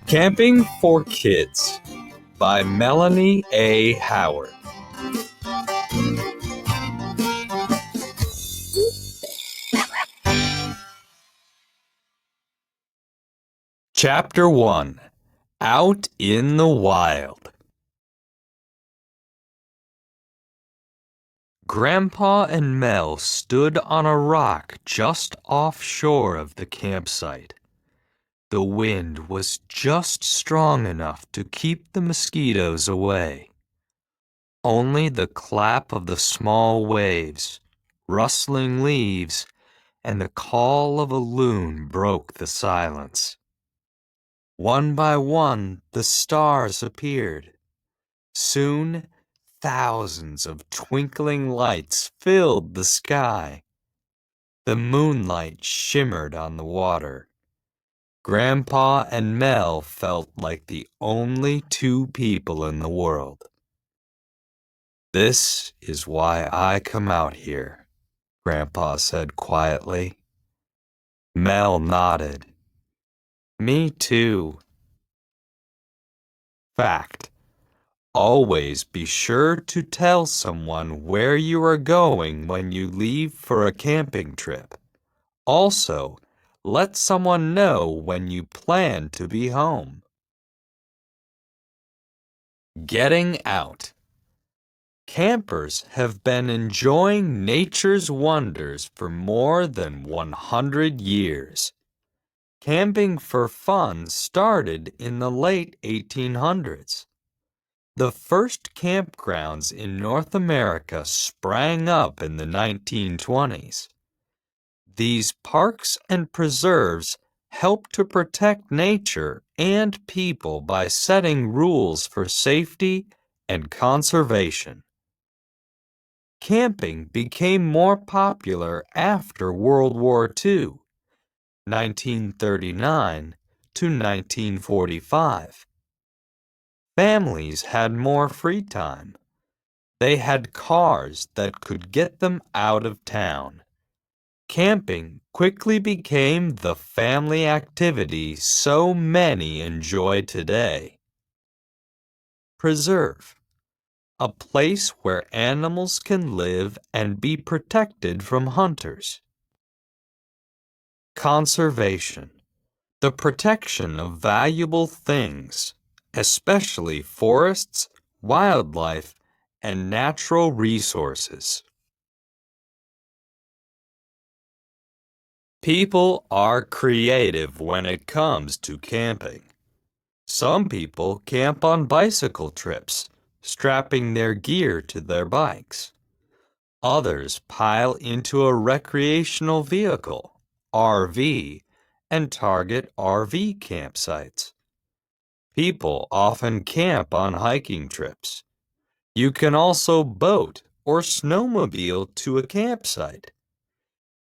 Camping for Kids by Melanie A. Howard. Chapter 1. Out in the Wild. Grandpa and Mel stood on a rock just offshore of the campsite. The wind was just strong enough to keep the mosquitoes away. Only the clap of the small waves, rustling leaves, and the call of a loon broke the silence. One by one, the stars appeared. Soon, thousands of twinkling lights filled the sky. The moonlight shimmered on the water. Grandpa and Mel felt like the only two people in the world. "This is why I come out here," Grandpa said quietly. Mel nodded. "Me too." Fact: always be sure to tell someone where you are going when you leave for a camping trip. Also, let someone know when you plan to be home. Getting out. Campers have been enjoying nature's wonders for more than 100 years. Camping for fun started in the late 1800s. The first campgrounds in North America sprang up in the 1920s. These parks and preserves help to protect nature and people by setting rules for safety and conservation. Camping became more popular after World War II, 1939 to 1945. Families had more free time. They had cars that could get them out of town. Camping quickly became the family activity so many enjoy today. Preserve. A place where animals can live and be protected from hunters. Conservation. The protection of valuable things, especially forests, wildlife, and natural resources. People are creative when it comes to camping. Some people camp on bicycle trips, strapping their gear to their bikes. Others pile into a recreational vehicle, RV, and target RV campsites. People often camp on hiking trips. You can also boat or snowmobile to a campsite.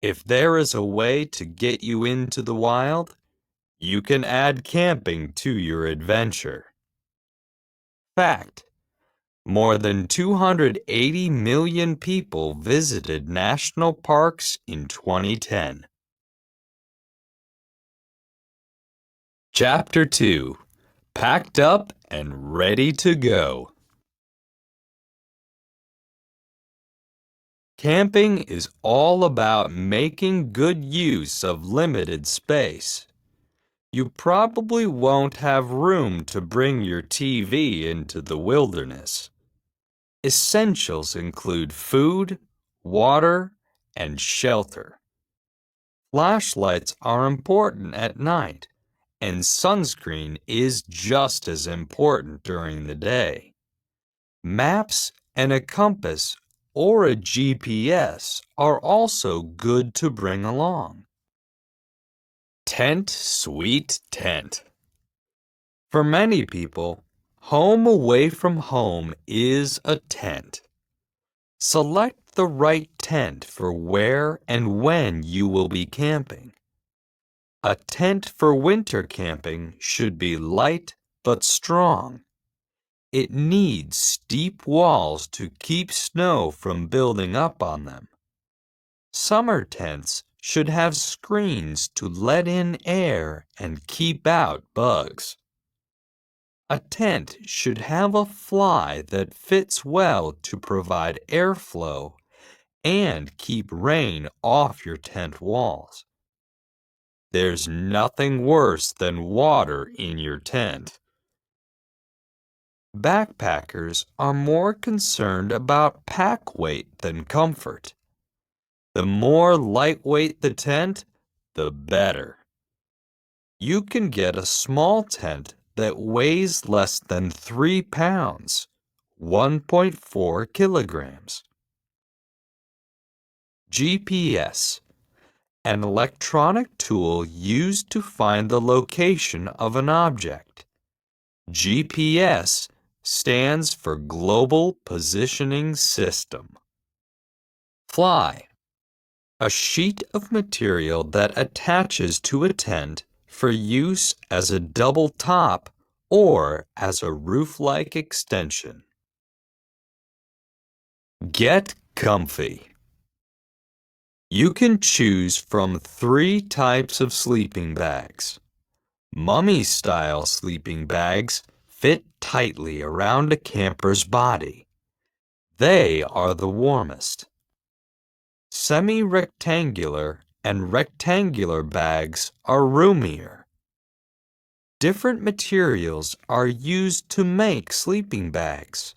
If there is a way to get you into the wild, you can add camping to your adventure. Fact: more than 280 million people visited national parks in 2010. Chapter 2. Packed up and ready to go. Camping is all about making good use of limited space. You probably won't have room to bring your TV into the wilderness. Essentials include food, water, and shelter. Flashlights are important at night, and sunscreen is just as important during the day. Maps and a compass or a GPS are also good to bring along. Tent, sweet tent. For many people, home away from home is a tent. Select the right tent for where and when you will be camping. A tent for winter camping should be light but strong. It needs steep walls to keep snow from building up on them. Summer tents should have screens to let in air and keep out bugs. A tent should have a fly that fits well to provide airflow and keep rain off your tent walls. There's nothing worse than water in your tent. Backpackers are more concerned about pack weight than comfort. The more lightweight the tent, the better. You can get a small tent that weighs less than 3 pounds, 1.4 kilograms. GPS, an electronic tool used to find the location of an object. GPS stands for Global Positioning System. Fly, a sheet of material that attaches to a tent for use as a double top or as a roof-like extension. Get comfy. You can choose from 3 types of sleeping bags. Mummy-style sleeping bags fit tightly around a camper's body. They are the warmest. Semi-rectangular and rectangular bags are roomier. Different materials are used to make sleeping bags.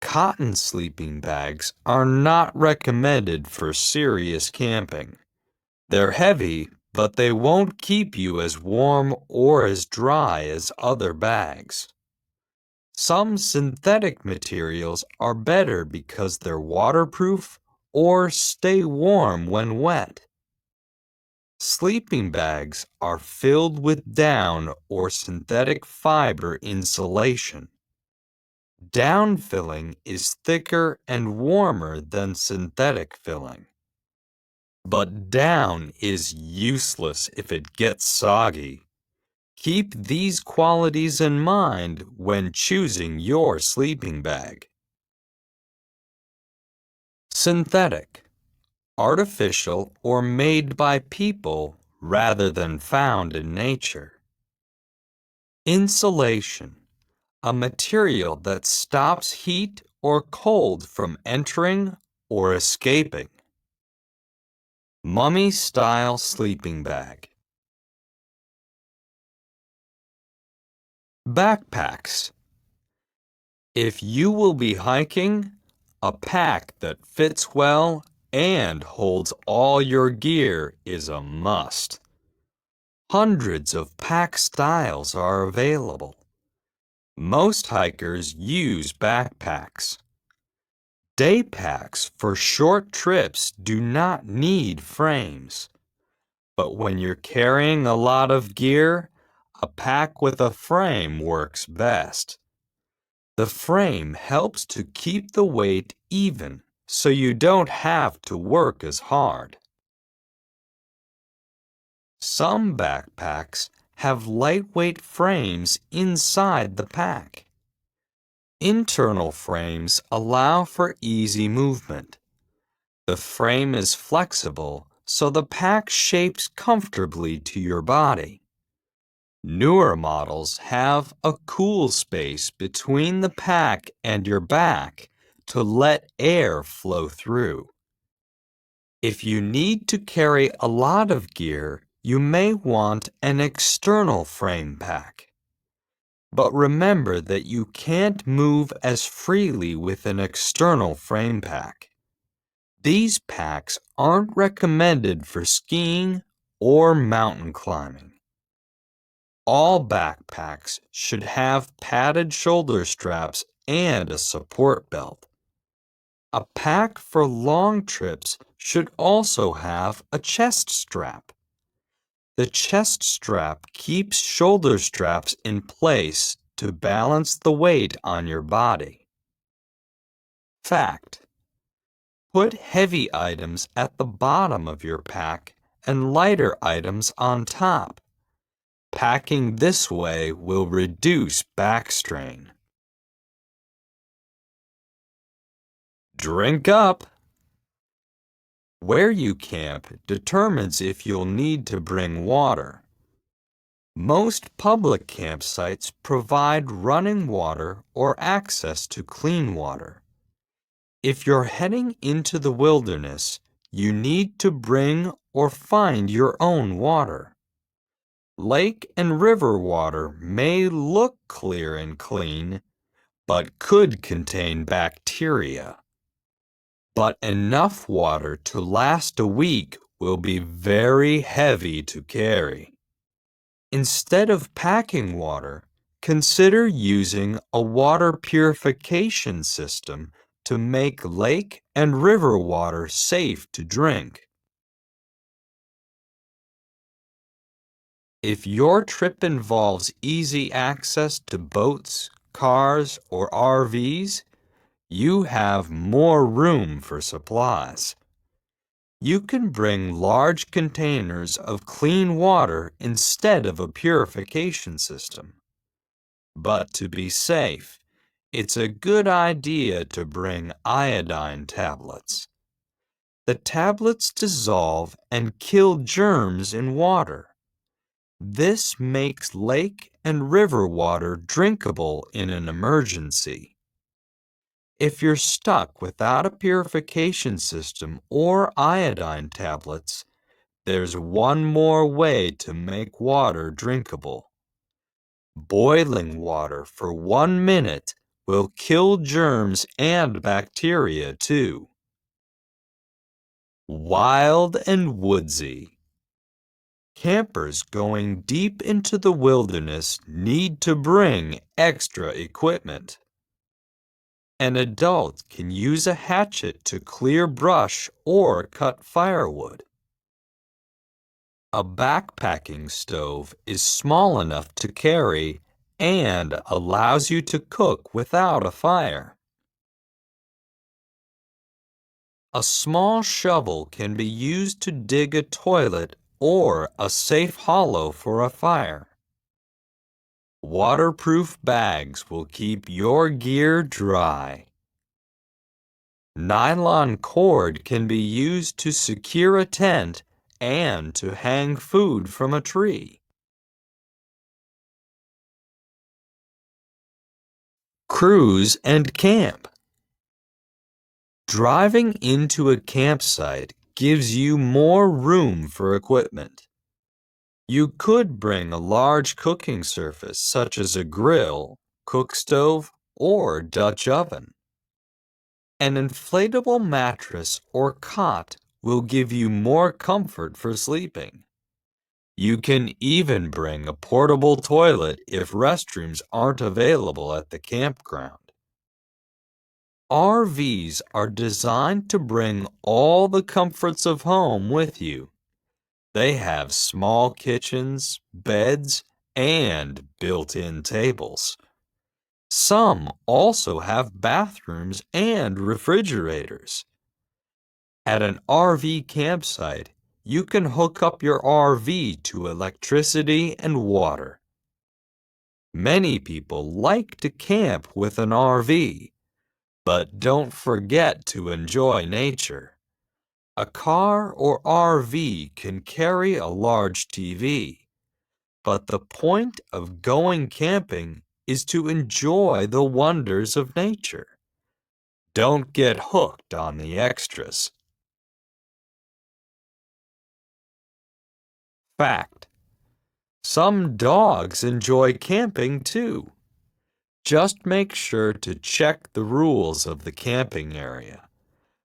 Cotton sleeping bags are not recommended for serious camping. They're heavy, but they won't keep you as warm or as dry as other bags. Some synthetic materials are better because they're waterproof or stay warm when wet. Sleeping bags are filled with down or synthetic fiber insulation. Down filling is thicker and warmer than synthetic filling. But down is useless if it gets soggy. Keep these qualities in mind when choosing your sleeping bag. Synthetic, artificial or made by people rather than found in nature. Insulation, a material that stops heat or cold from entering or escaping. Mummy-style sleeping bag. Backpacks. If you will be hiking, a pack that fits well and holds all your gear is a must. Hundreds of pack styles are available. Most hikers use backpacks. Day packs for short trips do not need frames. But when you're carrying a lot of gear, a pack with a frame works best. The frame helps to keep the weight even so you don't have to work as hard. Some backpacks have lightweight frames inside the pack. Internal frames allow for easy movement. The frame is flexible so the pack shapes comfortably to your body. Newer models have a cool space between the pack and your back to let air flow through. If you need to carry a lot of gear, you may want an external frame pack. But remember that you can't move as freely with an external frame pack. These packs aren't recommended for skiing or mountain climbing. All backpacks should have padded shoulder straps and a support belt. A pack for long trips should also have a chest strap. The chest strap keeps shoulder straps in place to balance the weight on your body. Fact: put heavy items at the bottom of your pack and lighter items on top. Packing this way will reduce back strain. Drink up. Where you camp determines if you'll need to bring water. Most public campsites provide running water or access to clean water. If you're heading into the wilderness, you need to bring or find your own water. Lake and river water may look clear and clean, but could contain bacteria. But enough water to last a week will be very heavy to carry. Instead of packing water, consider using a water purification system to make lake and river water safe to drink. If your trip involves easy access to boats, cars, or RVs, you have more room for supplies. You can bring large containers of clean water instead of a purification system. But to be safe, it's a good idea to bring iodine tablets. The tablets dissolve and kill germs in water. This makes lake and river water drinkable in an emergency. If you're stuck without a purification system or iodine tablets, there's one more way to make water drinkable. Boiling water for 1 minute will kill germs and bacteria too. Wild and woodsy. Campers going deep into the wilderness need to bring extra equipment. An adult can use a hatchet to clear brush or cut firewood. A backpacking stove is small enough to carry and allows you to cook without a fire. A small shovel can be used to dig a toilet or a safe hollow for a fire. Waterproof bags will keep your gear dry. Nylon cord can be used to secure a tent and to hang food from a tree. Cruise and camp. Driving into a campsite gives you more room for equipment. You could bring a large cooking surface such as a grill, cook stove, or Dutch oven. An inflatable mattress or cot will give you more comfort for sleeping. You can even bring a portable toilet if restrooms aren't available at the campground. RVs are designed to bring all the comforts of home with you. They have small kitchens, beds, and built-in tables. Some also have bathrooms and refrigerators. At an RV campsite, you can hook up your RV to electricity and water. Many people like to camp with an RV, but don't forget to enjoy nature. A car or RV can carry a large TV, but the point of going camping is to enjoy the wonders of nature. Don't get hooked on the extras. Fact: some dogs enjoy camping too. Just make sure to check the rules of the camping area.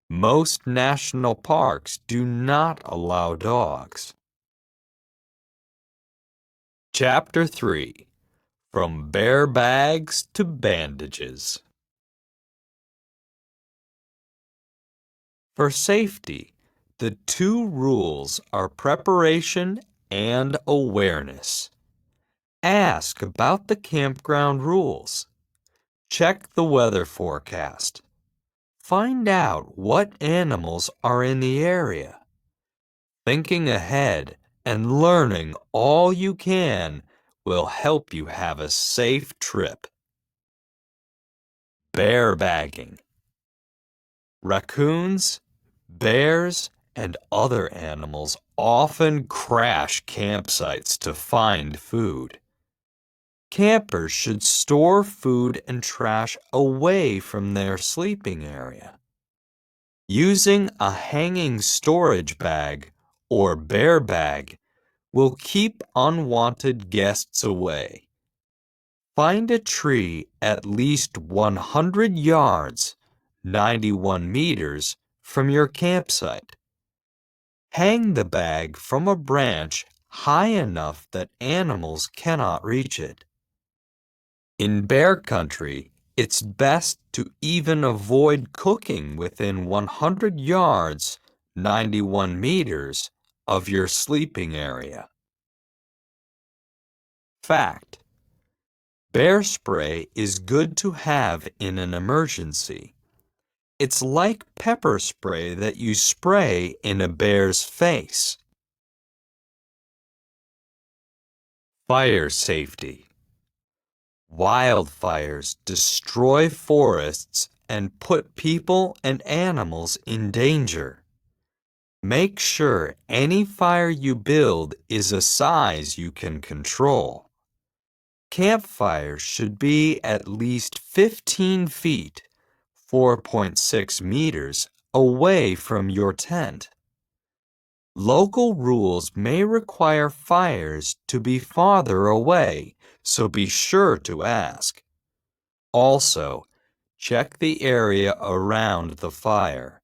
Most national parks do not allow dogs. Chapter 3: From Bear Bags to Bandages. For safety, the two rules are preparation and awareness. Ask about the campground rules. Check the weather forecast. Find out what animals are in the area. Thinking ahead and learning all you can will help you have a safe trip. Bear bagging. Raccoons, bears, and other animals often crash campsites to find food. Campers should store food and trash away from their sleeping area. Using a hanging storage bag or bear bag will keep unwanted guests away. Find a tree at least 100 yards, 91 meters, from your campsite. Hang the bag from a branch high enough that animals cannot reach it. In bear country, it's best to even avoid cooking within 100 yards, 91 meters, of your sleeping area. Fact: bear spray is good to have in an emergency. It's like pepper spray that you spray in a bear's face. Fire safety. Wildfires destroy forests and put people and animals in danger. Make sure any fire you build is a size you can control. Campfires should be at least 15 feet, 4.6 meters, away from your tent. Local rules may require fires to be farther away, so be sure to ask. Also, check the area around the fire.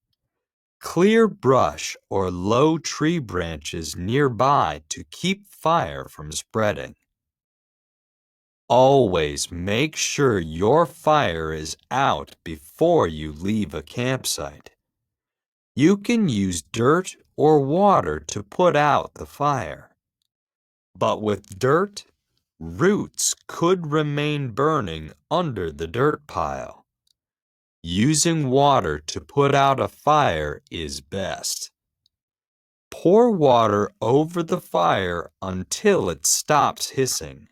Clear brush or low tree branches nearby to keep fire from spreading. Always make sure your fire is out before you leave a campsite. You can use dirt or water to put out the fire. But with dirt, roots could remain burning under the dirt pile. Using water to put out a fire is best. Pour water over the fire until it stops hissing.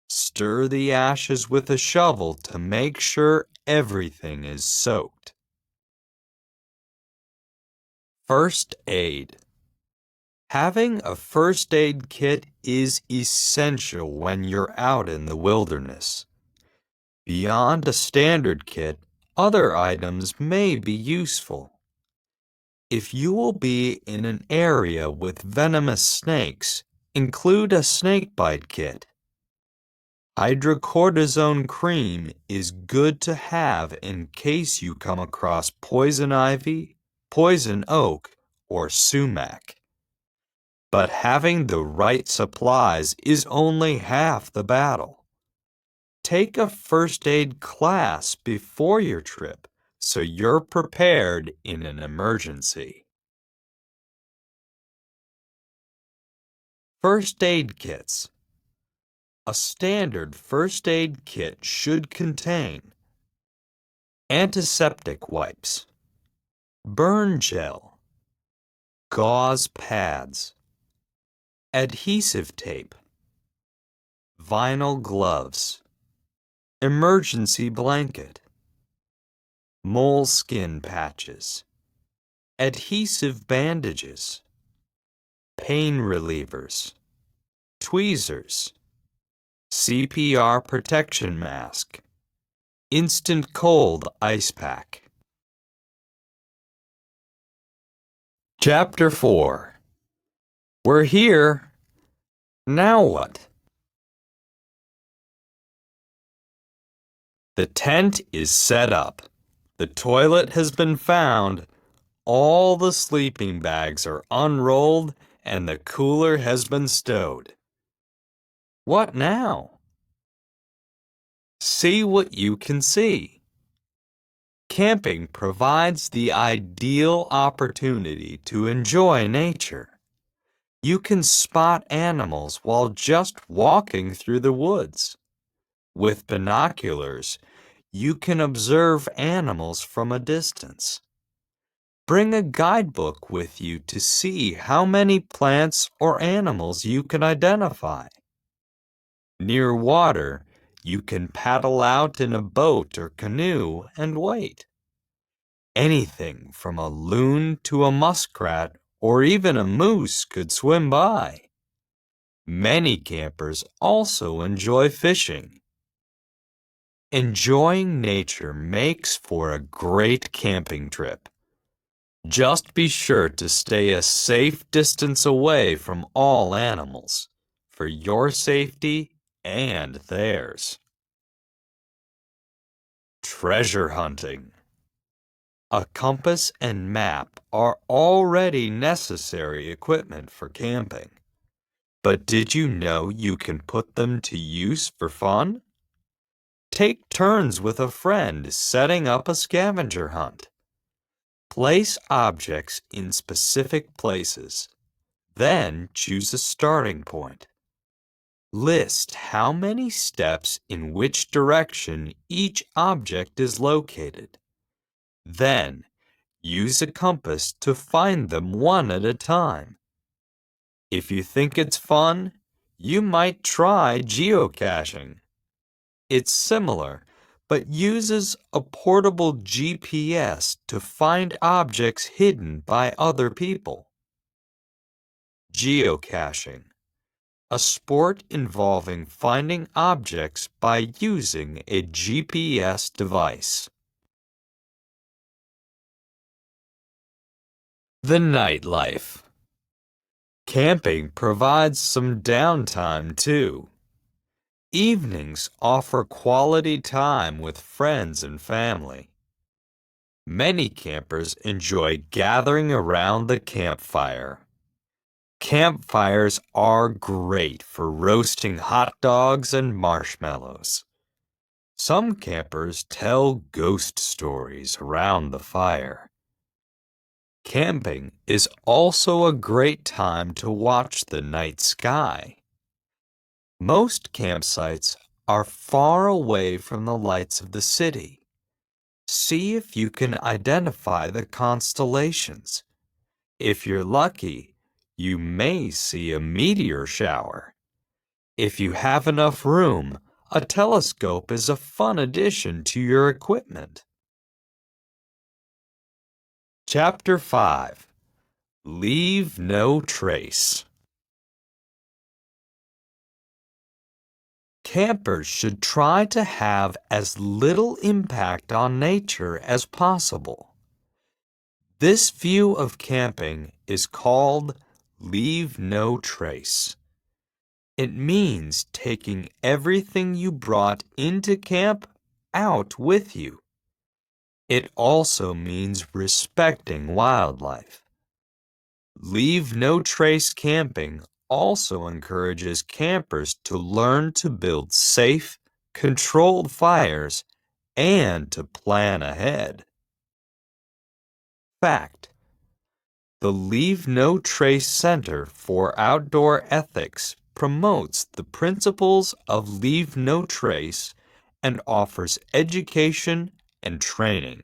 Stir the ashes with a shovel to make sure everything is soaked. First aid. Having a first aid kit is essential when you're out in the wilderness. Beyond a standard kit, other items may be useful. If you will be in an area with venomous snakes, include a snakebite kit. Hydrocortisone cream is good to have in case you come across poison ivy, poison oak, or sumac. But having the right supplies is only half the battle. Take a first aid class before your trip so you're prepared in an emergency. First aid kits. A standard first aid kit should contain antiseptic wipes, burn gel, gauze pads, adhesive tape, vinyl gloves, emergency blanket, moleskin patches, adhesive bandages, pain relievers, tweezers, CPR protection mask, instant cold ice pack. Chapter 4. We're here. Now what? The tent is set up. The toilet has been found. All the sleeping bags are unrolled and the cooler has been stowed. What now? See what you can see. Camping provides the ideal opportunity to enjoy nature. You can spot animals while just walking through the woods. With binoculars, you can observe animals from a distance. Bring a guidebook with you to see how many plants or animals you can identify. Near water, you can paddle out in a boat or canoe and wait. Anything from a loon to a muskrat or even a moose could swim by. Many campers also enjoy fishing. Enjoying nature makes for a great camping trip. Just be sure to stay a safe distance away from all animals, for your safety and theirs. Treasure hunting. A compass and map are already necessary equipment for camping. But did you know you can put them to use for fun? Take turns with a friend setting up a scavenger hunt. Place objects in specific places. Then choose a starting point. List how many steps in which direction each object is located. Then, use a compass to find them one at a time. If you think it's fun, you might try geocaching. It's similar, but uses a portable GPS to find objects hidden by other people. Geocaching, a sport involving finding objects by using a GPS device. The nightlife. Camping provides some downtime too. Evenings offer quality time with friends and family. Many campers enjoy gathering around the campfire. Campfires are great for roasting hot dogs and marshmallows. Some campers tell ghost stories around the fire. Camping is also a great time to watch the night sky. Most campsites are far away from the lights of the city. See if you can identify the constellations. If you're lucky, you may see a meteor shower. If you have enough room, a telescope is a fun addition to your equipment. Chapter 5. Leave no trace. Campers should try to have as little impact on nature as possible. This view of camping is called leave no trace. It means taking everything you brought into camp out with you. It also means respecting wildlife. Leave no trace camping also encourages campers to learn to build safe, controlled fires and to plan ahead. Fact: the Leave No Trace Center for Outdoor Ethics promotes the principles of Leave No Trace and offers education and training.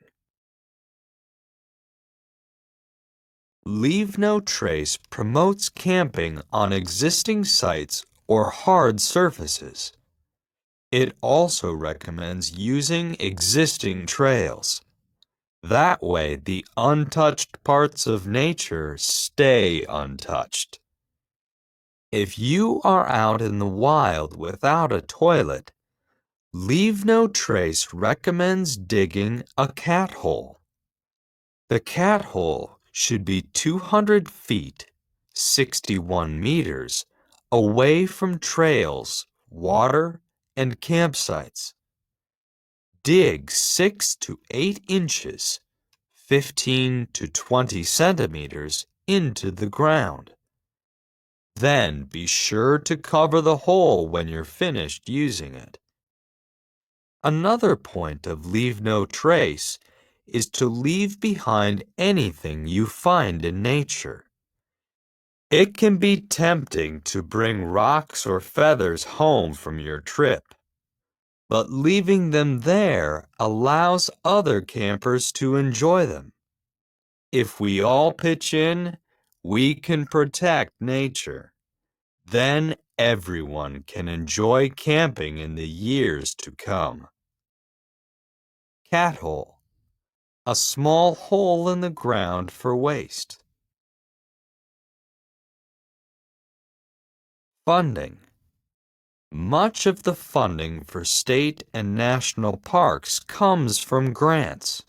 Leave No Trace promotes camping on existing sites or hard surfaces. It also recommends using existing trails. That way, the untouched parts of nature stay untouched. If you are out in the wild without a toilet, Leave No Trace recommends digging a cat hole. The cat hole should be 200 feet, 61 meters, away from trails, water, and campsites. Dig 6 to 8 inches, 15 to 20 centimeters, into the ground. Then be sure to cover the hole when you're finished using it. Another point of Leave No Trace is to leave behind anything you find in nature. It can be tempting to bring rocks or feathers home from your trip, but leaving them there allows other campers to enjoy them. If we all pitch in, we can protect nature. Then everyone can enjoy camping in the years to come. Cat hole. a small hole in the ground for waste. Funding. Much of the funding for state and national parks comes from grants.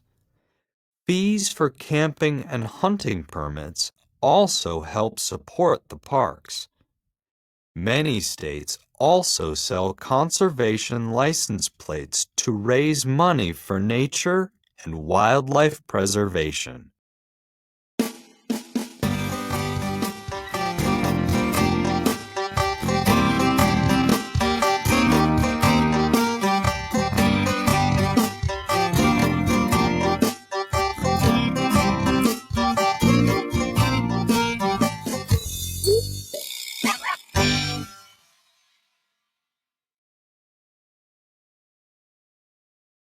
Fees for camping and hunting permits also help support the parks. Many states also sell conservation license plates to raise money for nature and wildlife preservation.